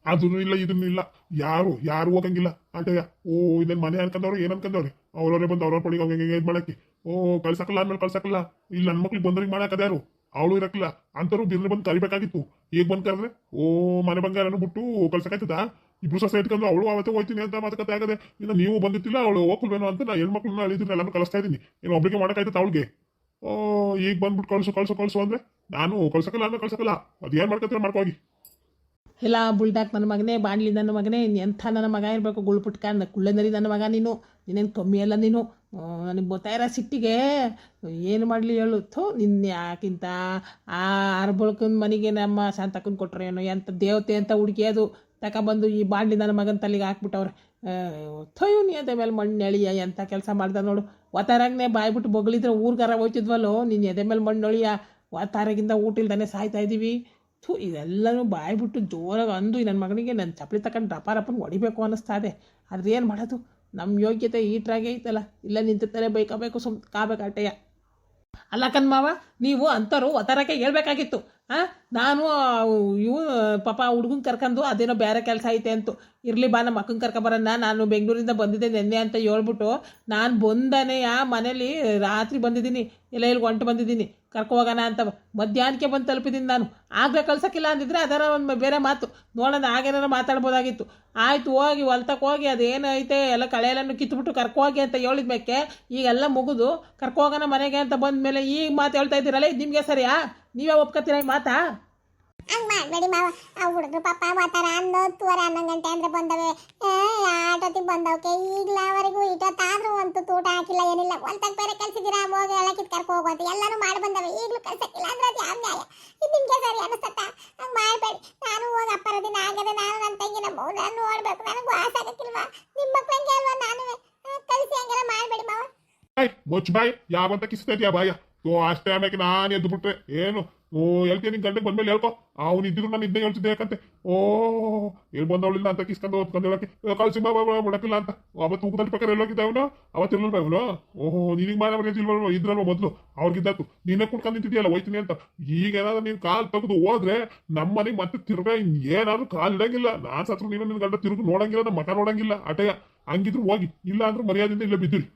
ಅದನ್ನು ಇಲ್ಲ ಇದನ್ನು ಇಲ್ಲ, ಯಾರು ಹೋಗಂಗಿಲ್ಲ ಆಟಯ್ಯ. ಓ ಇದನ್ನ ಮನೆ ಅನ್ಕೊಂಡವ್ರು ಏನ್ ಅನ್ಕೊಂಡವ್ರಿ? ಅವ್ರವ್ರೆ ಬಂದು ಅವ್ರವ್ರ ಪಡಿಗೆ ಹೋಗಂಗೆ ಇದು ಮಾಡಕ್ಕೆ. ಓ ಕಳ್ಸಕ್ಕಲ್ಲ ಅಂದ್ಮೇಲೆ ಕಳ್ಸಕ್ಕಲ್ಲ. ಇಲ್ಲಿ ನನ್ನ ಮಕ್ಳಿಗೆ ಬಂದ್ರಿಗೆ ಮಾಡಕ್ಕದ ಯಾರು? ಅವಳು ಇರಕ್ಕಿಲ್ಲ ಅಂತರೂ ಬಿರ್ನ ಬಂದು ಕರಿಬೇಕಾಗಿತ್ತು. ಈಗ ಬಂದು ಕರೆದ್ರೆ ಓ ಮನೆ ಬಂಗಾರನ್ನು ಬಿಟ್ಟು ಕಳ್ಸಕ್ಕಾಯ್ತದ? ಇಬ್ರು ಸೊಸೆ ಇಟ್ಕೊಂಡು ಅವಳು ಅವತ್ತೇ ಹೋಯ್ತೀನಿ ಅಂತ ಮಾತುಕತೆ ಆಗದೆ. ಇನ್ನು ನೀವು ಬಂದಿತ್ತಿಲ್ಲ, ಅವಳು ಹೋಗ್ಲ್ವೇನೋ ಅಂತ ನಾ ಹೆಣ್ಮಕ್ಳನ್ನ ಅಳಿದ್ರೆ ಎಲ್ಲಾನು ಕಳಿಸ್ತಾ ಇದ್ದೀನಿ. ಏನು ಒಬ್ರಿಗೆ ಮಾಡೋಕ್ಕಾಯ್ತದ ಅವಳಿಗೆ? ಓ ಈಗ ಬಂದ್ಬಿಟ್ಟು ಕಳ್ಸು ಅಂದ್ರೆ ನಾನು ಕಳ್ಸಕ್ಕಲ್ಲ ಅಂದ್ರೆ ಕಳ್ಸಕ್ಕಲ್ಲ. ಅದೇನು ಮಾಡ್ಕೊತೀರ ಮಾಡ್ಕೋಗಿ. ಎಲ್ಲ ಬುಲ್ಡಾಕ್ ನನ್ನ ಮಗನೇ, ಬಾಣ್ಲಿ ನನ್ನ ಮಗನೇ, ಎಂಥ ನನ್ನ ಮಗ ಇರಬೇಕು. ಗುಳ್ಪುಟ್ಕ ಕುಳ್ಳೆನರಿ ನನ್ನ ಮಗ ನೀನು. ನೀನೇನು ಕಮ್ಮಿ ಅಲ್ಲ ನೀನು. ನನಗೆ ಗೊತ್ತಾಯಿರೋ ಸಿಟ್ಟಿಗೆ ಏನು ಮಾಡಲಿ ಹೇಳು. ನಿನ್ನ ಯಾಕಿಂತ ಆ ಅರ್ಬಳ್ಕನ ಮನೆಗೆ ನಮ್ಮ ಶಾಂತಕ್ಕನ ಕೊಟ್ಟರೆ ಏನೋ ಎಂಥ ದೇವತೆ ಅಂತ ಹುಡುಕಿ ಅದು ತಗೊಬಂದು ಈ ಬಾಣ್ಲಿ ನನ್ನ ಮಗನ ತಲೆಗೆ ಹಾಕ್ಬಿಟ್ಟವ್ರೆ. ಇವನು ಎದೆ ಮೇಲೆ ಮಣ್ಣು ಎಳಿಯ ಎಂಥ ಕೆಲಸ ಮಾಡ್ದ ನೋಡು. ಒತ್ತಾರಾಗನೆ ಬಾಯ್ಬಿಟ್ಟು ಬೊಗಳಿದ್ರೆ ಊರ್ಗಾರ ಹೋಯ್ತಿದ್ವಲ್ಲೋ. ನಿನ್ನ ಎದೆ ಮೇಲೆ ಮಣ್ಣು ಎಳಿಯ ಒತ್ತಾರಾಗಿಂದ ಊಟ ಇಲ್ದಾನೆ ಸಾಯ್ತಾ ಇದ್ದೀವಿ. ಇದೆಲ್ಲನೂ ಬಾಯ್ಬಿಟ್ಟು ಜೋರಾಗಿ ಅಂದು ನನ್ನ ಮಗನಿಗೆ ನನ್ನ ಚಪ್ಪಲಿ ತಗೊಂಡು ರಪ್ಪನ ಹೊಡಿಬೇಕು ಅನ್ನಿಸ್ತಾ ಇದೆ. ಆದ್ರೆ ಏನು ಮಾಡೋದು, ನಮ್ಮ ಯೋಗ್ಯತೆ ಈಟ್ರಾಗೆ ಐತಲ್ಲ. ಇಲ್ಲ ನಿಂತಿರ್ತಾರೆ ಬೈಕಬೇಕು, ಕಾಬೇಕಾಟೆಯ ಅಲ್ಲ ಕಣ್ಮಾವ. ನೀವು ಅಂಥವ್ರು ಒತ್ತಾರಕ್ಕೆ ಹೇಳ್ಬೇಕಾಗಿತ್ತು. ನಾನು ಇವು ಪಾಪ ಹುಡುಗನ ಕರ್ಕೊಂಡು ಅದೇನೋ ಬೇರೆ ಕೆಲಸ ಐತೆ ಅಂತು. ಇರಲಿ ಬಾ ನಮ್ಮ ಅಕ್ಕನ ಕರ್ಕೊಬರೋಣ, ನಾನು ಬೆಂಗಳೂರಿಂದ ಬಂದಿದ್ದೆ ನೆನ್ನೆ ಅಂತ ಹೇಳ್ಬಿಟ್ಟು ನಾನು ಬಂದನೆ ಮನೇಲಿ ರಾತ್ರಿ ಬಂದಿದ್ದೀನಿ. ಇಲ್ಲಿ ಹೊಂಟು ಬಂದಿದ್ದೀನಿ ಕರ್ಕೋಗೋಣ ಅಂತ. ಮಧ್ಯಾಹ್ನಕ್ಕೆ ಬಂದು ತಲುಪಿದ್ದೀನಿ ನಾನು. ಆಗಲೇ ಕಳ್ಸೋಕ್ಕಿಲ್ಲ ಅಂದಿದ್ರೆ ಅದರ ಒಂದು ಬೇರೆ ಮಾತು ನೋಡೋಣ, ಆಗೇನಾರು ಮಾತಾಡ್ಬೋದಾಗಿತ್ತು. ಆಯಿತು ಹೋಗಿ ಹೊಲ್ತಕ್ಕೆ ಹೋಗಿ ಅದೇನು ಐತೆ ಎಲ್ಲ ಕಳೆಯೆಲ್ಲನ್ನು ಕಿತ್ಬಿಟ್ಟು ಕರ್ಕೋಗಿ ಅಂತ ಹೇಳಿದ್ಮೇಕೆ ಈಗೆಲ್ಲ ಮುಗಿದು ಕರ್ಕೋಗೋಣ ಮನೆಗೆ ಅಂತ ಬಂದಮೇಲೆ ಈಗ ಮಾತು ಹೇಳ್ತಾ ಇದ್ದೀರಲ್ಲ, ಇದು ನಿಮಗೆ ಸರಿಯಾ? ನೀವೇ ಒಪ್ಕೊತೀರ ಈ ಮಾತಾ? ಹಂಗೆ ಮಾಡಬೇಡಿ ಮಾವ. ಆ ಹುಡುಗರು ಪಾಪ ಒತ್ತಾರ 11 ಗಂಟೆ ಅಂದ್ರೆ ಬಂದವೆ. ಆಟೋತಿಗೆ ಬಂದವಕ್ಕೆ ಈಗ್ಲವರೆಗೂ ಇಟ್ಟೊತ್ತಾದ್ರೂ ಒಂದು ತೂಟ ಹಾಕಿಲ್ಲ ಏನಿಲ್ಲ ಹೊಲ್ತಾಗ ಬೇರೆ ಕಳ್ಸಿದ್ದೀರಾ ಹೋಗಿ ಹೇಳಕ್ಕಿದ್ ಕರ್ಕೊ ಹೋಗುವಂತ ಎಲ್ಲಾನು ಮಾಡಿ ಬಂದವೆ ಈಗ್ಲೂ ಕಳ್ಸಕ್ಕಿಲ್ಲ ಅಂದ್ರೆ ಅದು ಯಾವ ನ್ಯಾಯ ಇದು ನಿಮ್ಗೆ ಸರಿ ಅನಿಸ್ತತ್ತ ಹಂಗೆ ಮಾಡಬೇಡಿ ನಾನು ಹೋಗಿ ಅಪ್ಪರ ದಿನ ಆಗದೆ ನಾನು ನನ್ನ ತಂಗಿ ನಮ್ಮ ನಾನು ನೋಡ್ಬೇಕು ನನಗೂ ಆಸೆ ಆಗಕ್ಕಿಲ್ವಾ ನಿಮ್ಮ ಮಕ್ಳಂಗೆ ಅಲ್ವಾ ನಾನು ಕಳಿಸಿ ಹಂಗೆಲ್ಲ ಮಾಡಬೇಡಿ ಮಾವ ಮುಚ್ಚ ಬಾಯ್ ಯಾವಂತ ಕಿಸ್ತೈತಿಯಾ ಬಾಯ ಅಷ್ಟೇ ಆಮ್ಯಾಕೆ ನಾನು ಎದ್ದು ಬಿಟ್ರೆ ಏನು ಹೇಳ್ತೀನಿ ನಿನ್ ಗಂಟೆಗೆ ಬಂದ್ಮೇಲೆ ಹೇಳ್ಕೊ ಅವ್ನು ಇದ್ದಿದ್ರು ನಾನು ಇದ್ದೇ ಹೇಳ್ತಿದ್ದೆ ಯಾಕಂತೆ ಎಲ್ಲಿ ಬಂದವಳಿಲ್ಲ ಅಂತ ಕಿಸ್ಕೊಂಡು ಓದ್ಕೊಂಡು ಹೇಳಕ್ಕೆ ಕಳ್ಸಿ ಬಿಡಕ್ಕಿಲ್ಲ ಅಂತ ಅವತ್ತು ತೂಕದಲ್ಲಿ ಪ್ರಕಾರ ಎಲ್ಲೋಗಿದ್ದ ಅವನು ಅವತ್ತು ಇರಲ್ವ ಅವನು ನಿನಗೆ ಮಾಡ ಇದ್ರಲ್ವ ಮೊದಲು ಅವ್ರಿಗಿದ್ದಾತು ನೀನೇ ಕುಡ್ಕೊಂಡು ನಿಂತಿದ್ಯಲ್ಲ ಹೋಯ್ತೀನಿ ಅಂತ ಈಗ ಏನಾದ್ರು ನೀನು ಕಾಲು ತೆಗೆದು ಹೋದ್ರೆ ನಮ್ಮ ಮನೆಗೆ ಮತ್ತೆ ತಿರ್ಗಾ ಏನಾದ್ರು ಕಾಲು ಇಡಂಗಿಲ್ಲ ನಾನು ಸತ್ರ ನೀನು ನಿನ್ನ ಗಂಡ ತಿರುಗಿ ನೋಡಂಗಿಲ್ಲ ನಮ್ಮ ಮಠ ನೋಡಂಗಿಲ್ಲ ಅಟೆಯ ಹಂಗಿದ್ರು ಹೋಗಿ ಇಲ್ಲ ಅಂದ್ರೆ ಮರ್ಯಾದೆಯಿಂದ ಇಲ್ಲ ಬಿದ್ದಿರಿ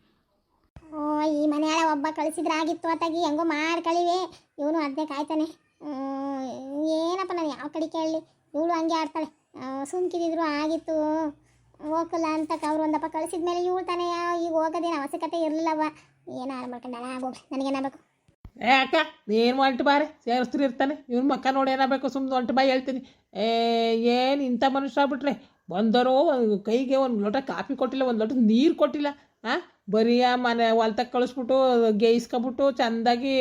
ಈ ಮನೆಯಾಳ ಒಬ್ಬ ಕಳಿಸಿದ್ರೆ ಆಗಿತ್ತು ಅತ್ತಾಗಿ ಹೆಂಗೋ ಮಾಡ್ಕಳಿವೆ ಇವನು ಅದನ್ನೇ ಕಾಯ್ತಾನೆ ಏನಪ್ಪ ನಾನು ಯಾವ ಕಡೆ ಕೇಳಲಿ ಇವಳು ಹಂಗೆ ಆಡ್ತಾಳೆ ಸುಮ್ಕಿದ್ರು ಆಗಿತ್ತು ಹೋಗಲ್ಲ ಅಂತ ಅವ್ರು ಒಂದಪ್ಪ ಕಳಿಸಿದ್ಮೇಲೆ ಇವಳು ತಾನೇ ಈಗ ಹೋಗೋದೇನು ಅವಶ್ಯಕತೆ ಇರಲಿಲ್ಲವ ಏನು ಹಾಳು ಮಾಡ್ಕೊಂಡಾಳ ಆಗೋಗ್ರಿ ನನಗೇನಾಗಬೇಕು ಏ ಅಕ್ಕ ನೀನು ಹೊಂಟು ಬಾರೆ ಸೇರಿಸ್ತಿರಿ ಇರ್ತಾನೆ ಇವ್ನ ಮಕ್ಕ ನೋಡಿ ಏನಾಗಬೇಕು ಸುಮ್ಮನೆ ಹೊಂಟು ಬಾಯಿ ಹೇಳ್ತೀನಿ ಏನು ಇಂಥ ಮನುಷ್ಯ ಆಗ್ಬಿಟ್ರೆ ಬಂದವರು ಕೈಗೆ ಒಂದು ಲೋಟ ಕಾಫಿ ಕೊಟ್ಟಿಲ್ಲ ಒಂದು ಲೋಟ ನೀರು ಕೊಟ್ಟಿಲ್ಲ ಹಾಂ ಬರೀ ಆ ಮನೆ ಹೊಲ್ತಕ್ಕೆ ಕಳಿಸ್ಬಿಟ್ಟು ಗೇಯಿಸ್ಕೊಬಿಟ್ಟು ಚೆಂದಾಗಿ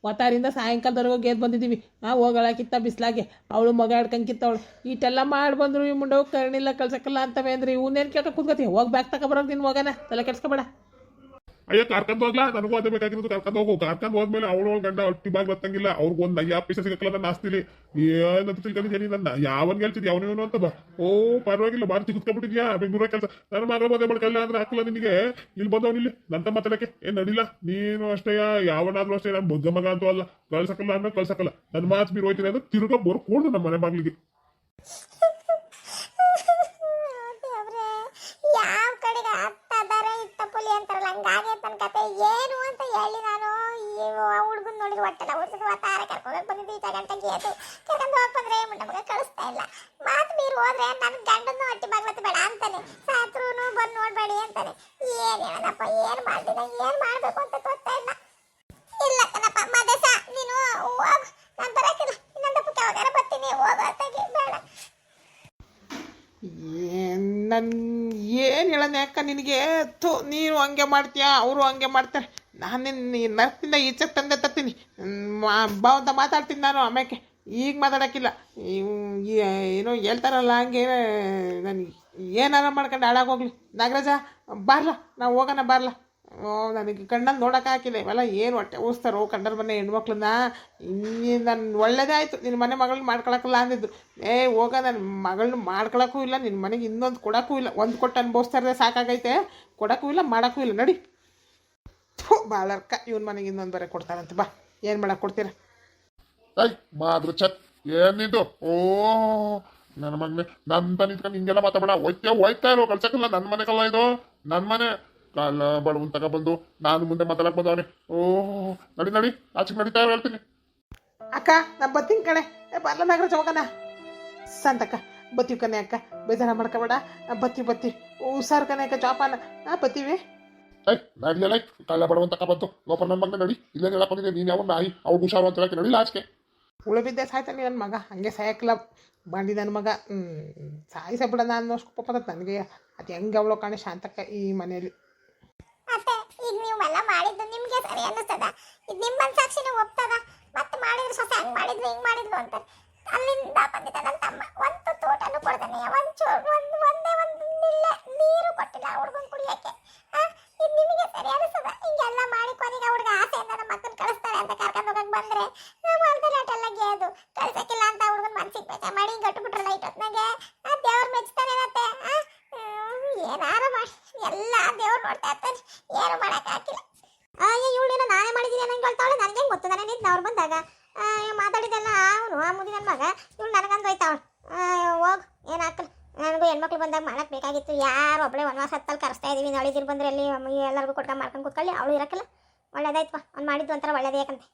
ಒತ್ತಾರಿಂದ ಸಾಯಂಕಾಲದವರೆಗೂ ಗೆದ್ದು ಬಂದಿದ್ದೀವಿ ಹೋಗಳಾಕಿತ್ತ ಬಿಸ್ಲಾಗೆ ಅವಳು ಮಗ ಹಿಡ್ಕೊಂಕಿತ್ತವಳು ಇಷ್ಟೆಲ್ಲ ಮಾಡಿ ಬಂದರು ಈ ಮುಂಡೆ ಕರ್ಣಿಲ್ಲ ಕಳ್ಸಕ್ಕಲ್ಲ ಅಂತವೆ ಅಂದ್ರೆ ಇವನ್ನೇನು ಕೇಳ್ಕೊಂಡು ಕೂತ್ಕೊತೀವಿ ಹೋಗಿ ಬ್ಯಾಗ್ ತಗೊಬರೋದು ನೀನು ಹೋಗೋಣ ತಲೆ ಕೆಡ್ಸ್ಕೊಬೇಡ ಅಯ್ಯೋ ಕರ್ಕೊಂಡು ಹೋಗ್ಲಾ ನನಗೂ ಅದೇ ಬೇಕಾಗಿರೋದು ಕರ್ಕೊಂಡು ಹೋಗು ಕರ್ಕೊಂಡು ಹೋದ್ಮೇಲೆ ಅವಳು ಗಂಡ ಹೊಟ್ಟಿ ಬಾಗಿ ಬರ್ತಂಗಿಲ್ಲ ಅವ್ರಿಗೆ ಒಂದು ಅಯ್ಯ ಪೈಸೆ ಸಿಗಕ್ಕಲ್ಲ ನಾನು ಆಸ್ತಿಲಿ ಏನಂತ ತಿಳ್ಕೊಂಡಿದ್ದೀನಿ ನನ್ನ ಯಾವನ್ಗೆ ಹೇಳ್ತಿದ್ದೆ ಅವನೇನು ಅಂತ ಬಾ ಪರವಾಗಿಲ್ಲ ಬಾರಿ ಚಿಗಿಸ್ಕೊಬಿಟ್ಟಿದ್ಯಾ ಬೆಂಗಳೂರ ಕೆಲಸ ನನ್ನ ಮಗಳ ಮದುವೆ ಮಾಡ್ಕಲ್ಲ ಅಂದ್ರೆ ಹಾಕಲ್ಲ ನಿನಗೆ ಇಲ್ಲಿ ಬಂದವನಿಲ್ಲಿ ನಂತ ಮಾತಾಡಕ್ಕೆ ಏನು ನಡಿಲ್ಲ ನೀನು ಅಷ್ಟೇ ಯಾವನಾದ್ರೂ ಅಷ್ಟೇ ನಾನು ಬುದ್ಧ ಮಗ ಅಂತೂ ಅಲ್ಲ ಕಳ್ಸಕ್ಕಲ್ಲ ಅಂದ್ರೆ ಕಳ್ಸಕ್ಕಲ್ಲ ನನ್ನ ಮಾತು ಬೀರು ಹೋಯ್ತೀನಿ ಅಂದ್ರೆ ತಿರುಗಾ ಬರ್ಕೊಡ್ದು ನಮ್ಮ ಮನೆ ಬಾಗಿಲಿಗೆ ಯಾವ ಕಡೆಗೆ ಹತ್ತದಾರ ಇತ್ತಪುಲಿ ಅಂತಾರಲ್ಲ ಹಂಗಾಗೆ ತನ್ನ ಕತೆ ಏನು ಅಂತ ಹೇಳಿ ನಾನು ಹುಡುಗನ್ ನೋಡಿದ್ರೆ ಒಟ್ಟೆಲ್ಲ ಹುಡುಗದ ವಾತಾರ ಕರ್ಕೊಂಡೋಗಿ ಬಂದಿದ್ದು ಈತ ಗಂಟೆಗೆ ಅದು ಕರ್ಕೊಂಡು ಹೋಗಿ ಬಂದ್ರೆ ಮುಂಡೆ ಮಗ ಕಳಿಸ್ತಾ ಇಲ್ಲ ಮಾತು ಮೀರು ಹೋದ್ರೆ ನನ್ನ ಗಂಡನ್ನು ಹೊಟ್ಟಿ ಬಾಗ್ಲತ್ತು ಬೇಡ ಅಂತಾನೆ ಸಾತ್ರೂ ಬಂದು ನೋಡ್ಬೇಡಿ ಅಂತಾನೆ ಏನು ಹೇಳನಪ್ಪ ಏನು ಮಾಡ್ತೀನಿ ಏನು ಮಾಡಬೇಕು ಅಂತ ಗೊತ್ತಾ ಇಲ್ಲ ಇಲ್ಲ ಕಣಪ್ಪ ಮದೇಶ ನೀನು ಹೋಗ್ ನಾನು ಬರೋಕ್ಕಿಲ್ಲ ಇನ್ನೊಂದು ಪುಟ್ಟ ಯಾವಾಗಾರ ಬರ್ತೀನಿ ಹೋಗೋ ಅತ್ತಾಗೆ ಬೇಡ ನನ್ನ ಏನು ಹೇಳೋಣ ಯಾಕ ನಿನಗೆ ನೀನು ಹಂಗೆ ಮಾಡ್ತೀಯಾ ಅವರು ಹಂಗೆ ಮಾಡ್ತಾರೆ ನಾನು ನರ್ಸಿಂದ ಈಚೆ ತಂದೆ ತರ್ತೀನಿ ಅಂತ ಮಾತಾಡ್ತೀನಿ ನಾನು ಆಮ್ಯಾಕೆ ಈಗ ಮಾತಾಡೋಕ್ಕಿಲ್ಲ ಏನೋ ಹೇಳ್ತಾರಲ್ಲ ಹಂಗೆ ನನಗೆ ಏನಾರ ಮಾಡ್ಕೊಂಡು ಹಾಳಾಗೋಗ್ಲಿ ನಾಗರಾಜ ಬಾರ್ಲ ನಾವು ಹೋಗೋಣ ಬಾರ್ಲ ನನಗೆ ಕಣ್ಣಲ್ಲಿ ನೋಡೋಕೆ ಹಾಕಿಲ್ಲ ಇವೆಲ್ಲ ಏನು ಹೊಟ್ಟೆ ಊಸ್ತಾರೋ ಕಂಡರ ಮನೆ ಹೆಣ್ಮಕ್ಳನ್ನ ನನ್ನ ಒಳ್ಳೇದೇ ಆಯಿತು ನಿನ್ನ ಮನೆ ಮಗಳನ್ನ ಮಾಡ್ಕೊಳಕ್ಕಲ್ಲ ಅಂದಿದ್ದು ಹೋಗ ನನ್ನ ಮಗಳನ್ನ ಮಾಡ್ಕೊಳಕ್ಕೂ ಇಲ್ಲ ನಿನ್ನ ಮನೆಗೆ ಇನ್ನೊಂದು ಕೊಡೋಕ್ಕೂ ಇಲ್ಲ ಒಂದು ಕೊಟ್ಟು ಅನ್ಭವಿಸ್ತಾರದೆ ಸಾಕಾಗೈತೆ ಕೊಡೋಕ್ಕೂ ಇಲ್ಲ ಮಾಡೋಕ್ಕೂ ಇಲ್ಲ ನಡಿ ಭಾಳರ್ಕ ಇವನ ಮನೆಗೆ ಇನ್ನೊಂದು ಬೇರೆ ಕೊಡ್ತಾರಂತೆ ಬಾ ಏನು ಮಾಡಕ್ಕೆ ಕೊಡ್ತೀರ ಮಾದ್ರ ಚತ್ ಏನಿದು ನನ್ನ ಮನೆ ನನ್ನ ನಿಂತ್ಕೊಂಡು ಹಿಂಗೆಲ್ಲ ಮಾತಾಡ ಹೋಯ್ತಾ ಇರೋ ಕಳ್ಸಕ್ಕಲ್ಲ ನನ್ನ ಮನೆಗಲ್ಲ ಇದು ನನ್ನ ಮನೆ ಕಾಲ ಬಡವನ್ ತಗೊಬಂದು ನಾನು ಮುಂದೆ ಮಾತಾಡಕ್ ಬಂದವನೆ ನಡಿ ನಡಿ ಆಚೆಗೆ ನಡೀತಾ ಹೇಳ್ತೀನಿ ಅಕ್ಕ ನಾ ಬರ್ತೀನಿ ಕಣೆ ಬರ್ಲ ನಾಗರಾಜ ಹೋಗೋಣ ಸಂತಕ್ಕ ಬತ್ತೀವಿ ಕಣೆ ಅಕ್ಕ ಬೇಜಾರ ಮಾಡ್ಕೋಬೇಡ ಬತ್ತೀವಿ ಹುಷಾರು ಕಣೆ ಅಕ್ಕ ಜೋಪಾನ ಬತ್ತೀವಿ ನಡಿಯಲ್ಲ ಕಾಲ ಬಡವನ್ ತಗೊಬಂತು ಲೋಪರ್ ನನ್ನ ಮಗನ ನಡಿ ಇಲ್ಲೇ ಹೇಳಕ್ ಬಂದಿದ್ದೆ ನೀನು ಯಾವ ನಾಯಿ ಅವ್ಳು ಹುಷಾರು ಅಂತ ಹೇಳಕ್ಕೆ ನಡಿಲ್ಲ ಆಚೆಗೆ ಉಳಿಬಿದ್ದೆ ಸಾಯ್ತಾನೆ ನನ್ನ ಮಗ ಹಂಗೆ ಸಾಯಕ್ಕಲ್ಲ ಬಂಡಿ ನನ್ನ ಮಗ ಸಾಯಿಸಬಿಡ ನಾನು ಪಾಪ ನನಗೆ ಅದು ಹೆಂಗೆ ಅವಳೋ ಕಾಣೆ ಶಾಂತಕ್ಕ ಈ ಮನೆಯಲ್ಲಿ ಮತ್ತೆ ಈಗ ನೀವೆಲ್ಲ ಮಾಡಿದ್ದು ನಿಮ್ಗೆ ಸರಿ ಅನ್ನಿಸ್ತದ ಇದು ನಿಮ್ಮ ಮನಸಾಕ್ಷಿನ ಒಪ್ತದ ಮತ್ತೆ ಮಾಡಿದ್ರು ಸೊಸೆ ಹಂಗೆ ಮಾಡಿದ್ರು ಹಿಂಗೆ ಮಾಡಿದ್ರು ಅಂತಾರೆ ಅಲ್ಲಿಂದ ಬಂದಿದ್ದ ನನ್ನ ತಮ್ಮ ಒಂದು ತೋಟನೂ ಕೊಡ್ತಾನೆ ಒಂದೇ ಒಂದು ನೀರು ಕೊಟ್ಟಿಲ್ಲ ಹುಡುಗನ್ ಕುಡಿಯೋಕ್ಕೆ ಇದು ನಿಮಗೆ ಸರಿ ಅನ್ನಿಸ್ತದ ಹಿಂಗೆಲ್ಲ ಮಾಡಿ ಕೊನೆಗೆ ಹುಡುಗ ಆಸೆಯಿಂದ ನಮ್ಮ ಮಕ್ಕಳು ಕಳಿಸ್ತಾರೆ ಅಂತ ಕರ್ಕೊಂಡು ಹೋಗಕ್ಕೆ ಬಂದ್ರೆ ನಾವು ಹೊಲದಲ್ಲಿ ಅಟೆಲ್ಲ ಗೆದ್ದು ಕಳ್ಸಕ್ಕಿಲ್ಲ ಅಂತ ಹುಡುಗನ ಮನ್ಸಿಗೆ ಬೇಜ ಮಾಡಿ ಗಟ್ಟುಬಿಟ್ರಲ್ಲ ಇಟ್ಟೊತ್ನಾಗೆ ದೇವ್ರು ಮೆಚ್ತಾನೇನತ್ತೆ ಏನಾರ ಮಾಡಿ ಎಲ್ಲ ದೇವ್ರು ನೋಡ್ತಾ ಇರ್ತಾನೆ ಏನು ಮಾಡಕ್ ಹಾಕಿಲ್ಲ ಇವಳೇನೋ ನಾನೇ ಮಾಡಿದ್ದೀನಿ ನಂಗೆ ಹೇಳ್ತಾವಳೆ ನನಗೆ ಗೊತ್ತು ನಾನು ನಿಂತು ಅವ್ರು ಬಂದಾಗ ಮಾತಾಡಿದ್ದೆಲ್ಲ ಅವನು ಆ ಮುದಿ ನನ್ನ ಮಗ ಇವಳು ನನಗಂದು ಹೋಯ್ತಾವಳು ಹೋಗು ಏನು ಹಾಕಲ್ಲ ನನಗೂ ಹೆಣ್ಮಕ್ಳು ಬಂದಾಗ ಮಾಡಕ್ಕೆ ಬೇಕಾಗಿತ್ತು ಯಾರು ಒಬ್ಬಳೇ ವನವಾಸ ಹತ್ತಲ್ಲಿ ಕರೆಸ್ತಾ ಇದ್ದೀವಿ ನಳಿದಿರು ಬಂದರೆ ಅಲ್ಲಿ ಎಲ್ಲರಿಗೂ ಕೊಟ್ಕೊಂಡು ಮಾಡ್ಕೊಂಡು ಕೂತ್ಕೊಳ್ಳಿ ಅವಳು ಇರಕ್ಕಲ್ಲ ಒಳ್ಳೇದಾಯ್ತಪ್ಪ ಅವ್ನು ಮಾಡಿದ್ದು ಒಂಥರ ಒಳ್ಳೇದೇ ಯಾಕಂತೆ